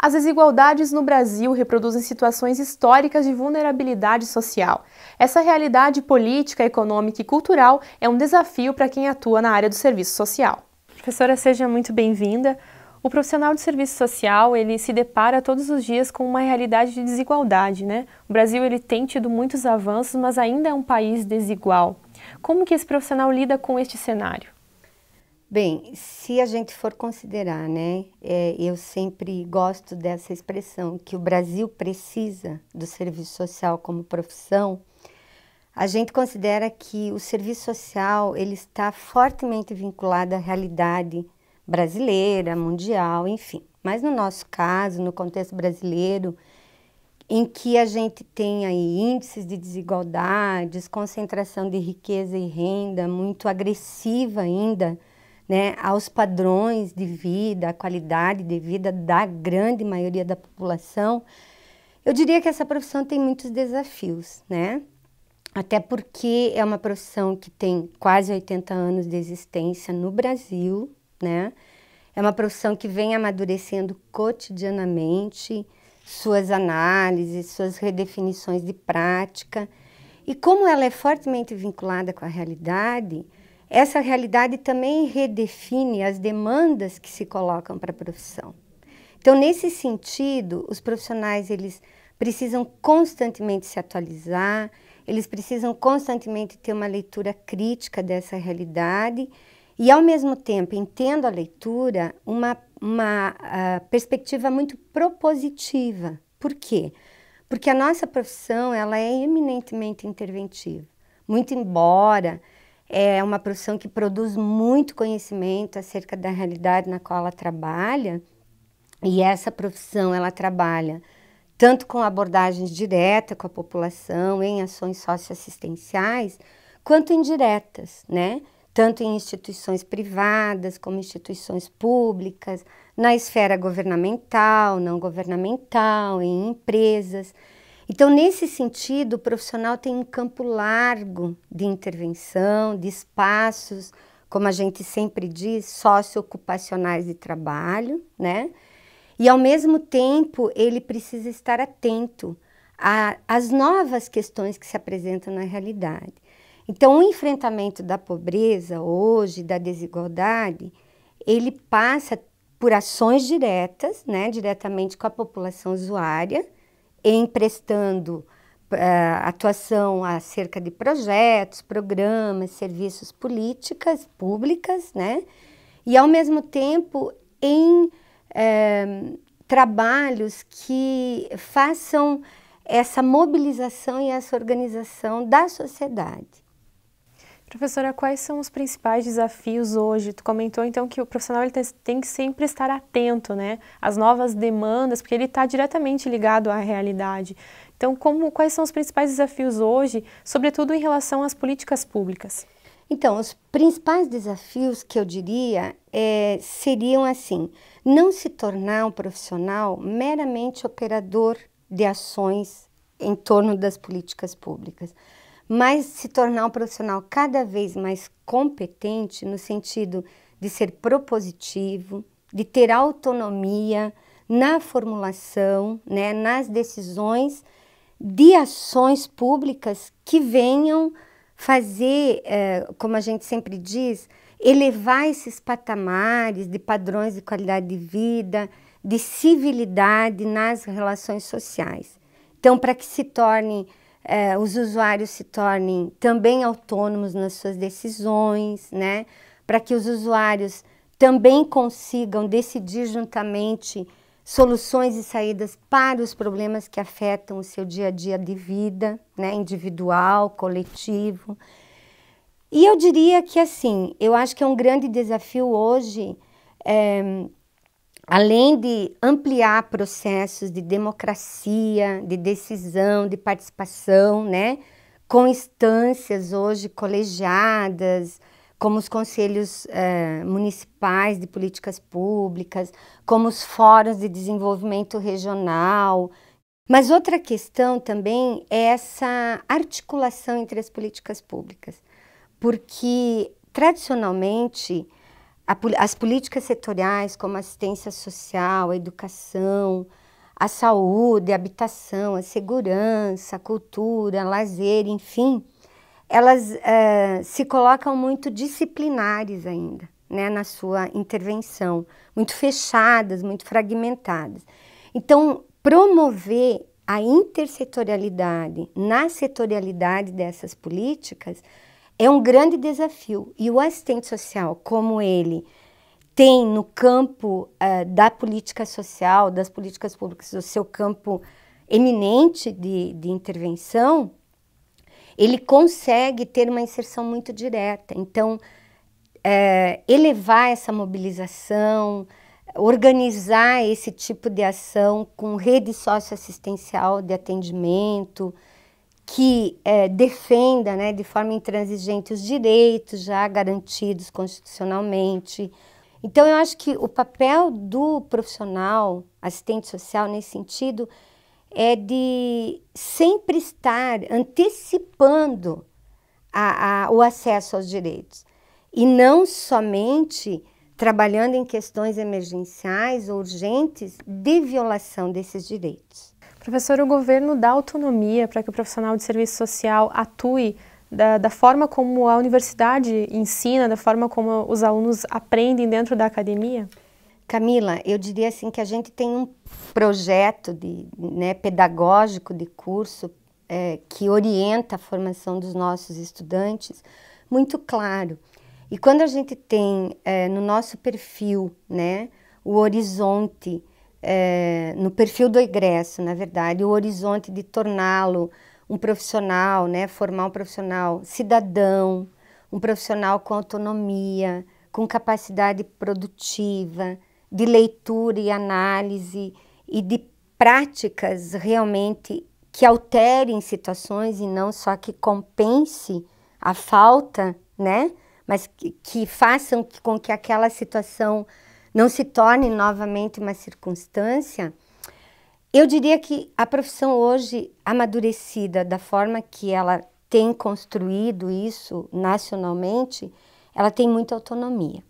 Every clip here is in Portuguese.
As desigualdades no Brasil reproduzem situações históricas de vulnerabilidade social. Essa realidade política, econômica e cultural é um desafio para quem atua na área do serviço social. Professora, seja muito bem-vinda. O profissional de serviço social, ele se depara todos os dias com uma realidade de desigualdade, né? O Brasil, ele tem tido muitos avanços, mas ainda é um país desigual. Como que esse profissional lida com este cenário? Bem, se a gente for considerar, né, eu sempre gosto dessa expressão, que o Brasil precisa do serviço social como profissão, a gente considera que o serviço social ele está fortemente vinculado à realidade brasileira, mundial, enfim. Mas no nosso caso, no contexto brasileiro, em que a gente tem aí índices de desigualdades, concentração de riqueza e renda muito agressiva ainda, né, aos padrões de vida, à qualidade de vida da grande maioria da população, eu diria que essa profissão tem muitos desafios, né? Até porque é uma profissão que tem quase 80 anos de existência no Brasil, né? É uma profissão que vem amadurecendo cotidianamente suas análises, suas redefinições de prática. E como ela é fortemente vinculada com a realidade, essa realidade também redefine as demandas que se colocam para a profissão. Então, nesse sentido, os profissionais eles precisam constantemente se atualizar, eles precisam constantemente ter uma leitura crítica dessa realidade e, ao mesmo tempo, entendo a leitura, uma perspectiva muito propositiva. Por quê? Porque a nossa profissão ela é eminentemente interventiva. Muito embora é uma profissão que produz muito conhecimento acerca da realidade na qual ela trabalha, e essa profissão ela trabalha tanto com abordagens diretas com a população, em ações socioassistenciais, quanto indiretas, né? Tanto em instituições privadas como instituições públicas, na esfera governamental, não governamental, em empresas. Então, nesse sentido, o profissional tem um campo largo de intervenção, de espaços, como a gente sempre diz, socioocupacionais de trabalho, né? E, ao mesmo tempo, ele precisa estar atento às novas questões que se apresentam na realidade. Então, o enfrentamento da pobreza hoje, da desigualdade, ele passa por ações diretas, né, diretamente com a população usuária, emprestando atuação acerca de projetos, programas, serviços políticas públicas, né? E, ao mesmo tempo, em trabalhos que façam essa mobilização e essa organização da sociedade. Professora, quais são os principais desafios hoje? Tu comentou então que o profissional ele tem que sempre estar atento, né, às novas demandas, porque ele está diretamente ligado à realidade. Então, quais são os principais desafios hoje, sobretudo em relação às políticas públicas? Então, os principais desafios que eu diria seriam assim, não se tornar um profissional meramente operador de ações em torno das políticas públicas, mas se tornar um profissional cada vez mais competente no sentido de ser propositivo, de ter autonomia na formulação, né, nas decisões de ações públicas que venham fazer, como a gente sempre diz, elevar esses patamares de padrões de qualidade de vida, de civilidade nas relações sociais. Então, para que os usuários se tornem também autônomos nas suas decisões, né? Para que os usuários também consigam decidir juntamente soluções e saídas para os problemas que afetam o seu dia a dia de vida, né? Individual, coletivo. E eu diria que, assim, eu acho que é um grande desafio hoje, além de ampliar processos de democracia, de decisão, de participação, né? Com instâncias hoje colegiadas, como os conselhos municipais de políticas públicas, como os fóruns de desenvolvimento regional. Mas outra questão também é essa articulação entre as políticas públicas, porque tradicionalmente as políticas setoriais, como a assistência social, a educação, a saúde, a habitação, a segurança, a cultura, a lazer, enfim, elas se colocam muito disciplinares ainda, né, na sua intervenção, muito fechadas, muito fragmentadas. Então, promover a intersetorialidade na setorialidade dessas políticas é um grande desafio. E o assistente social, como ele tem no campo da política social, das políticas públicas, o seu campo eminente de intervenção, ele consegue ter uma inserção muito direta. Então, elevar essa mobilização, organizar esse tipo de ação com rede socioassistencial de atendimento, que defenda, né, de forma intransigente os direitos já garantidos constitucionalmente. Então, eu acho que o papel do profissional, assistente social, nesse sentido, é de sempre estar antecipando o acesso aos direitos. E não somente trabalhando em questões emergenciais ou urgentes de violação desses direitos. Professor, o governo dá autonomia para que o profissional de serviço social atue da forma como a universidade ensina, da forma como os alunos aprendem dentro da academia? Camila, eu diria assim que a gente tem um projeto pedagógico de curso que orienta a formação dos nossos estudantes muito claro. E quando a gente tem no nosso perfil, né, o horizonte, no perfil do egresso, na verdade, o horizonte de torná-lo um profissional, né, formar um profissional cidadão, um profissional com autonomia, com capacidade produtiva, de leitura e análise e de práticas realmente que alterem situações e não só que compense a falta, né? Mas que façam com que aquela situação não se torne novamente uma circunstância. Eu diria que a profissão hoje amadurecida da forma que ela tem construído isso nacionalmente, ela tem muita autonomia.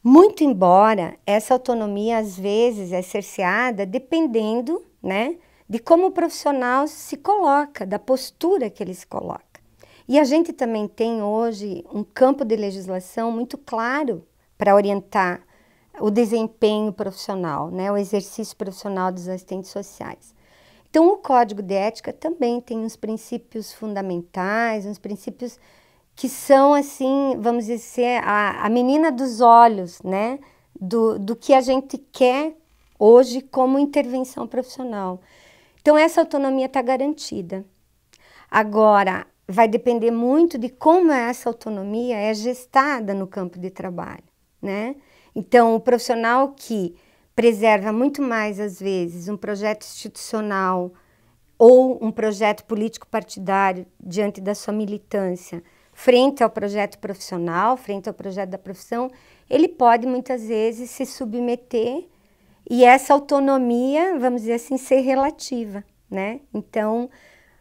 Muito embora essa autonomia às vezes é cerceada dependendo, né, de como o profissional se coloca, da postura que ele se coloca. E a gente também tem hoje um campo de legislação muito claro para orientar o desempenho profissional, né, o exercício profissional dos assistentes sociais. Então, o Código de Ética também tem uns princípios fundamentais, uns princípios que são, assim, vamos dizer, a menina dos olhos, né, do que a gente quer hoje como intervenção profissional. Então, essa autonomia está garantida. Agora, vai depender muito de como essa autonomia é gestada no campo de trabalho, né? Então, o profissional que preserva muito mais, às vezes, um projeto institucional ou um projeto político-partidário diante da sua militância, frente ao projeto profissional, frente ao projeto da profissão, ele pode, muitas vezes, se submeter e essa autonomia, vamos dizer assim, ser relativa, né? Então,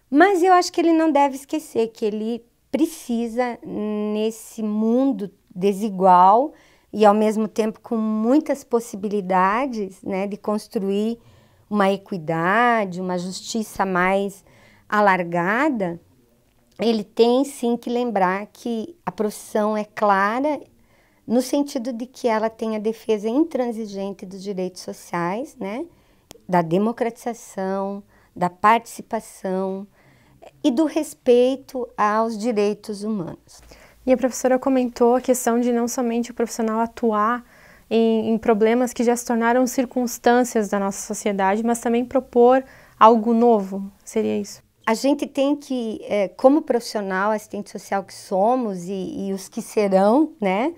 mas eu acho que ele não deve esquecer que ele precisa, nesse mundo desigual e, ao mesmo tempo, com muitas possibilidades, né, de construir uma equidade, uma justiça mais alargada, ele tem sim que lembrar que a profissão é clara no sentido de que ela tem a defesa intransigente dos direitos sociais, né, da democratização, da participação e do respeito aos direitos humanos. E a professora comentou a questão de não somente o profissional atuar em problemas que já se tornaram circunstâncias da nossa sociedade, mas também propor algo novo, seria isso? A gente tem que, como profissional, assistente social que somos e os que serão, né,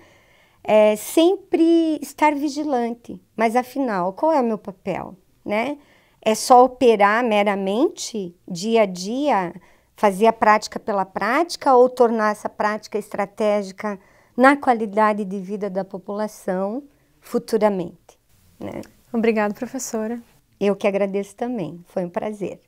sempre estar vigilante. Mas afinal, qual é o meu papel, né? É só operar meramente, dia a dia, fazer a prática pela prática ou tornar essa prática estratégica na qualidade de vida da população futuramente, né? Obrigada, professora. Eu que agradeço também, foi um prazer.